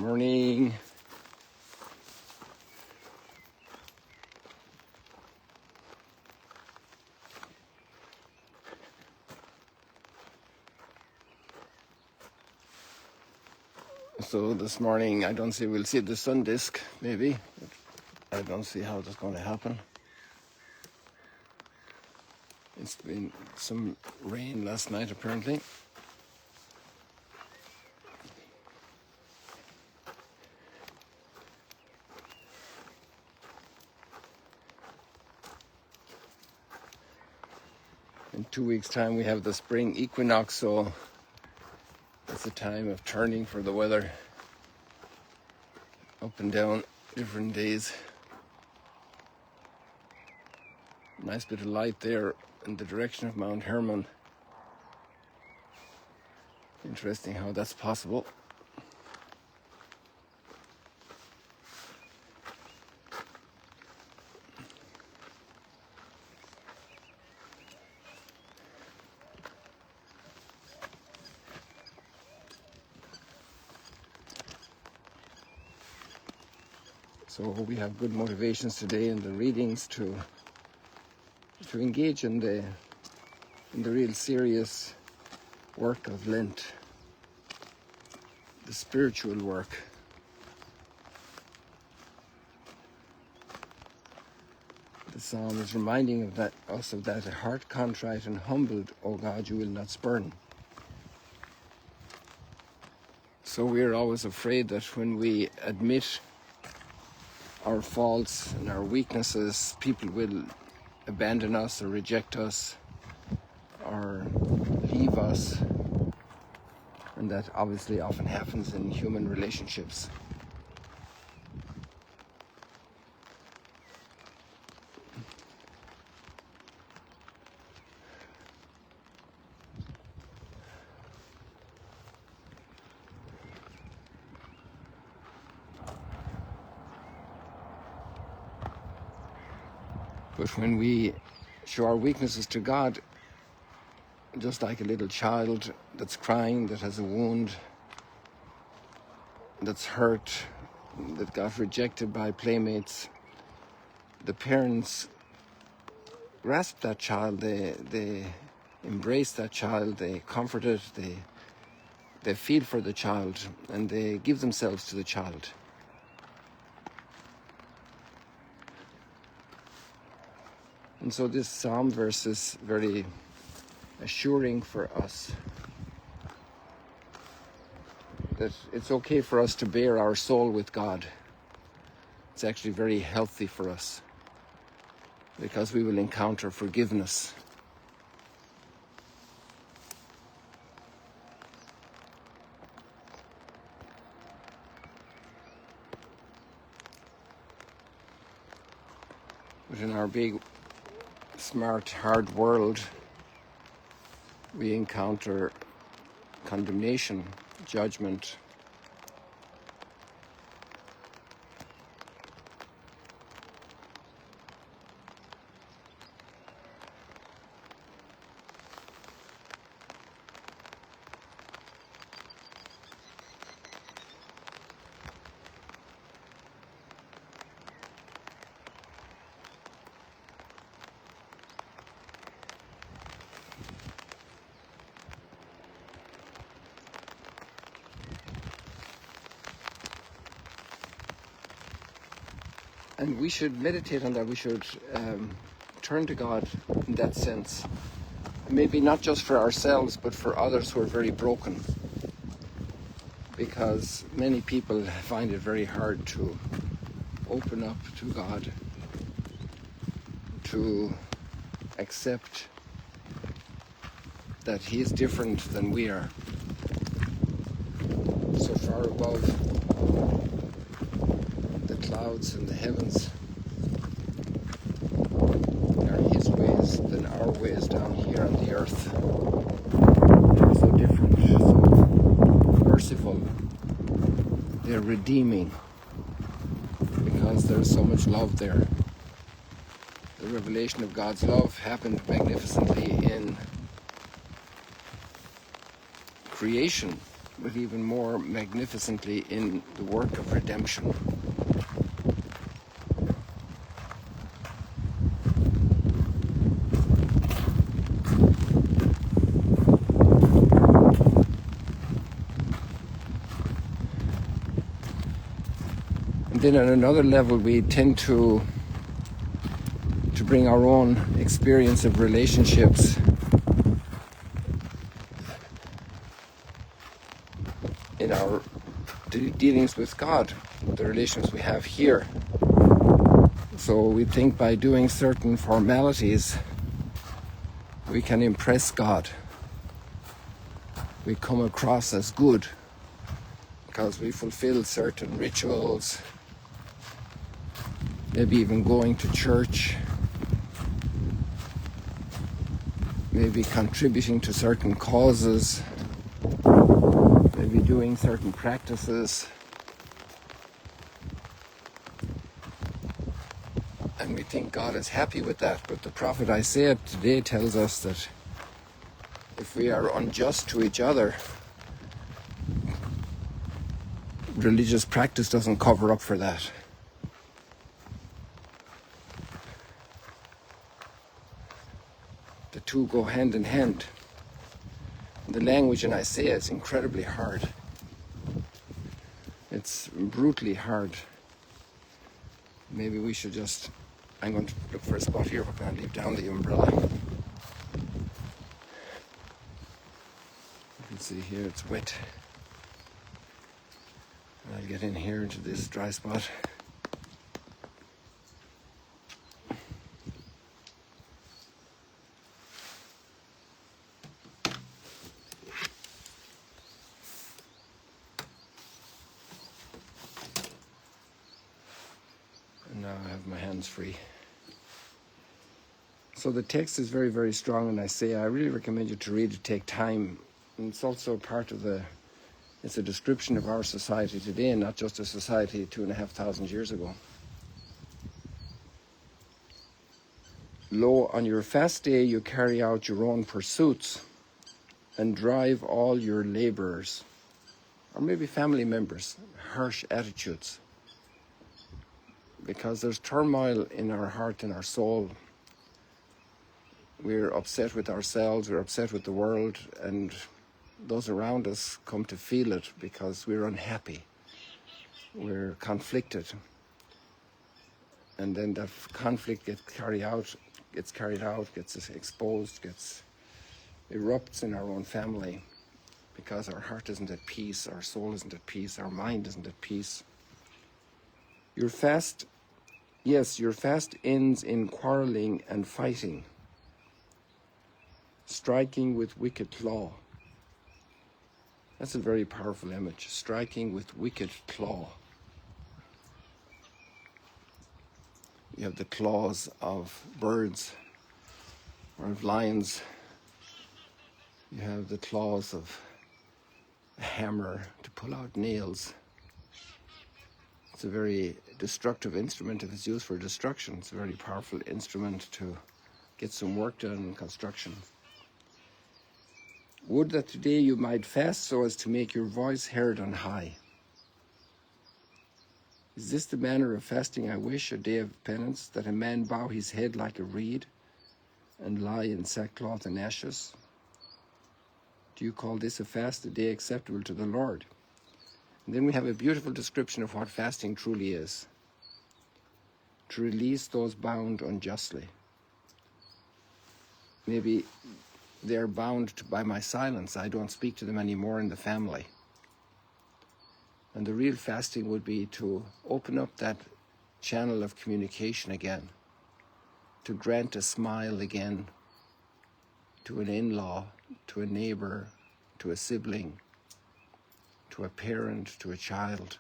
morning. So this morning, I don't see, we'll see the sun disk, maybe. I don't see how that's going to happen. It's been some rain last night, apparently. In 2 weeks' time, we have the spring equinox, so it's a time of turning for the weather. Up and down, different days. Nice bit of light there in the direction of Mount Hermon. Interesting how that's possible. So we have good motivations today in the readings to engage in the real serious work of Lent, the spiritual work. The psalm is reminding us of that, a heart contrite and humbled, O God, you will not spurn. So we are always afraid that when we admit our faults and our weaknesses, people will abandon us or reject us or leave us, and that obviously often happens in human relationships. But when we show our weaknesses to God, just like a little child that's crying, that has a wound, that's hurt, that got rejected by playmates, the parents grasp that child, they embrace that child, they comfort it, they feel for the child, and they give themselves to the child. And so this psalm verse is very assuring for us that it's okay for us to bear our soul with God. It's actually very healthy for us because we will encounter forgiveness. But in our big, smart, hard world, we encounter condemnation, judgment. And we should meditate on that. We should turn to God in that sense. Maybe not just for ourselves, but for others who are very broken. Because many people find it very hard to open up to God, to accept that He is different than we are, so far above the clouds and the heavens are His ways than our ways down here on the earth. They're so different, so merciful. They're redeeming because there's so much love there. The revelation of God's love happened magnificently in creation, but even more magnificently in the work of redemption. And then on another level, we tend to bring our own experience of relationships in our dealings with God, the relations we have here. So we think by doing certain formalities, we can impress God. We come across as good because we fulfill certain rituals, maybe even going to church, maybe contributing to certain causes, maybe doing certain practices. And we think God is happy with that. But the prophet Isaiah today tells us that if we are unjust to each other, religious practice doesn't cover up for that. The two go hand in hand. The language in Isaiah is incredibly hard. It's brutally hard. Maybe we should just... I'm going to look for a spot here. We're going to leave down the umbrella. You can see here it's wet. And I'll get in here into this dry spot. And now I have my hands free. So the text is very, very strong in Isaiah. I really recommend you to read it, take time. And it's also part of it's a description of our society today, and not just a society 2,500 years ago. Lo, on your fast day you carry out your own pursuits and drive all your laborers, or maybe family members, harsh attitudes. Because there's turmoil in our heart and our soul. We're upset with ourselves, we're upset with the world, and those around us come to feel it because we're unhappy. We're conflicted. And then that conflict gets carried out, gets exposed, erupts in our own family because our heart isn't at peace, our soul isn't at peace, our mind isn't at peace. Your fast ends in quarreling and fighting, striking with wicked claw. That's a very powerful image, striking with wicked claw. You have the claws of birds or of lions. You have the claws of a hammer to pull out nails. It's a very destructive instrument if it's used for destruction. It's a very powerful instrument to get some work done in construction. Would that today you might fast so as to make your voice heard on high. Is this the manner of fasting I wish, a day of penance, that a man bow his head like a reed and lie in sackcloth and ashes? Do you call this a fast, a day acceptable to the Lord? And then we have a beautiful description of what fasting truly is. To release those bound unjustly. Maybe they're bound by my silence. I don't speak to them anymore in the family. And the real fasting would be to open up that channel of communication again, to grant a smile again to an in-law, to a neighbor, to a sibling, to a parent, to a child,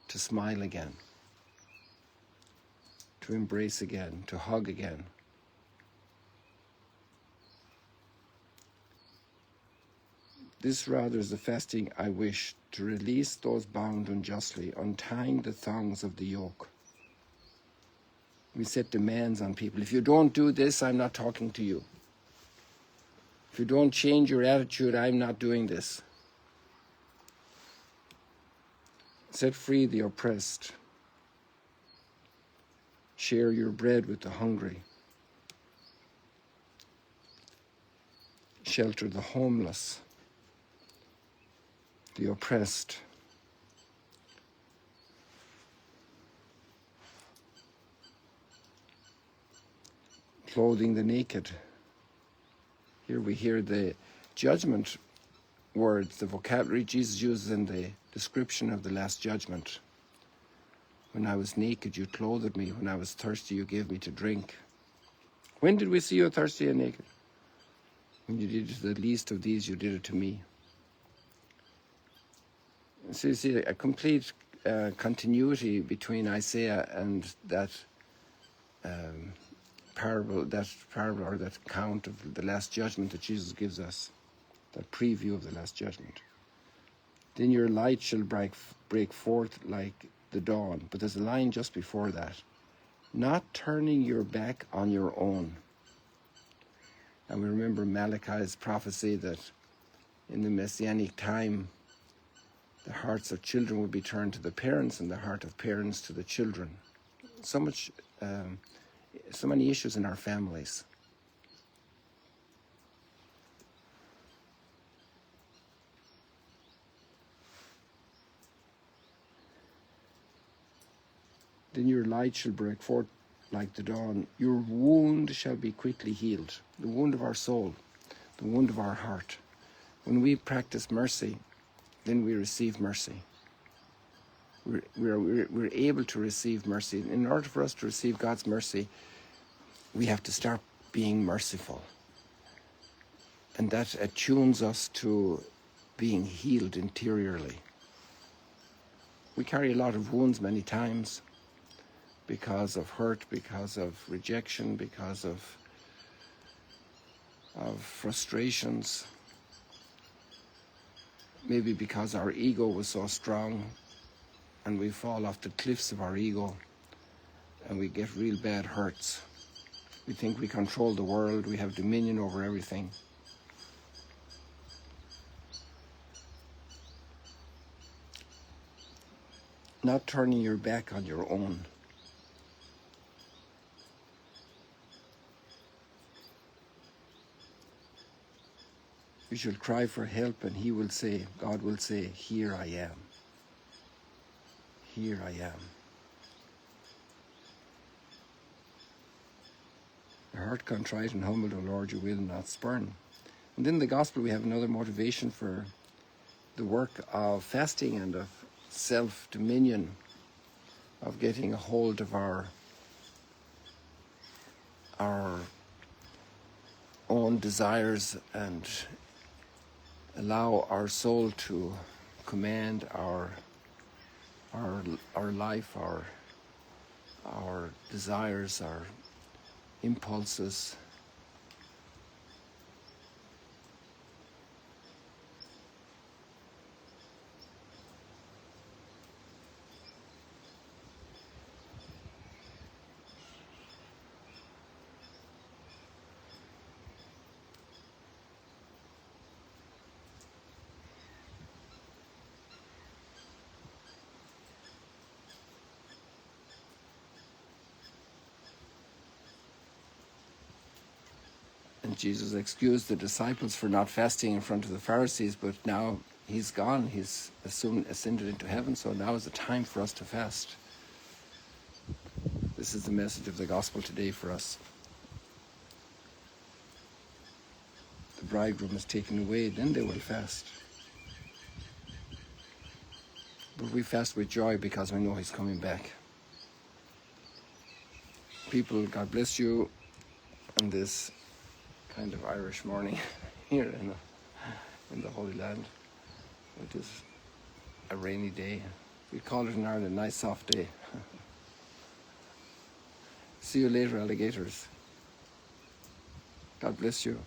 to smile again, to embrace again, to hug again. This rather is the fasting I wish, to release those bound unjustly, untying the thongs of the yoke. We set demands on people. If you don't do this, I'm not talking to you. If you don't change your attitude, I'm not doing this. Set free the oppressed. Share your bread with the hungry. Shelter the homeless, the oppressed. Clothing the naked. Here we hear the judgment words, the vocabulary Jesus uses in the description of the Last Judgment. When I was naked, you clothed me. When I was thirsty, you gave me to drink. When did we see you thirsty and naked? When you did it to the least of these, you did it to me. So you see a complete continuity between Isaiah and that parable or that account of the Last Judgment that Jesus gives us, that preview of the Last Judgment. Then your light shall break forth like the dawn. But there's a line just before that. Not turning your back on your own. And we remember Malachi's prophecy that in the Messianic time, the hearts of children would be turned to the parents and the heart of parents to the children. So many issues in our families. Then your light shall break forth like the dawn. Your wound shall be quickly healed. The wound of our soul, the wound of our heart. When we practice mercy, then we receive mercy. We're able to receive mercy. In order for us to receive God's mercy, we have to start being merciful. And that attunes us to being healed interiorly. We carry a lot of wounds many times because of hurt, because of rejection, because of frustrations. Maybe because our ego was so strong and we fall off the cliffs of our ego and we get real bad hurts. We think we control the world, we have dominion over everything. Not turning your back on your own. You shall cry for help, and he will say, God will say, here I am. Here I am. A heart contrite and humbled, O Lord, you will not spurn. And then in the gospel we have another motivation for the work of fasting and of self-dominion, of getting a hold of our own desires and allow our soul to command our life, our desires, our impulses. And Jesus excused the disciples for not fasting in front of the Pharisees, but now he's gone. He's soon ascended into heaven, so now is the time for us to fast. This is the message of the gospel today for us. The bridegroom is taken away, then they will fast. But we fast with joy because we know he's coming back. People, God bless you on this kind of Irish morning here in the Holy Land. It is a rainy day. We call it in Ireland a nice soft day. See you later, alligators. God bless you.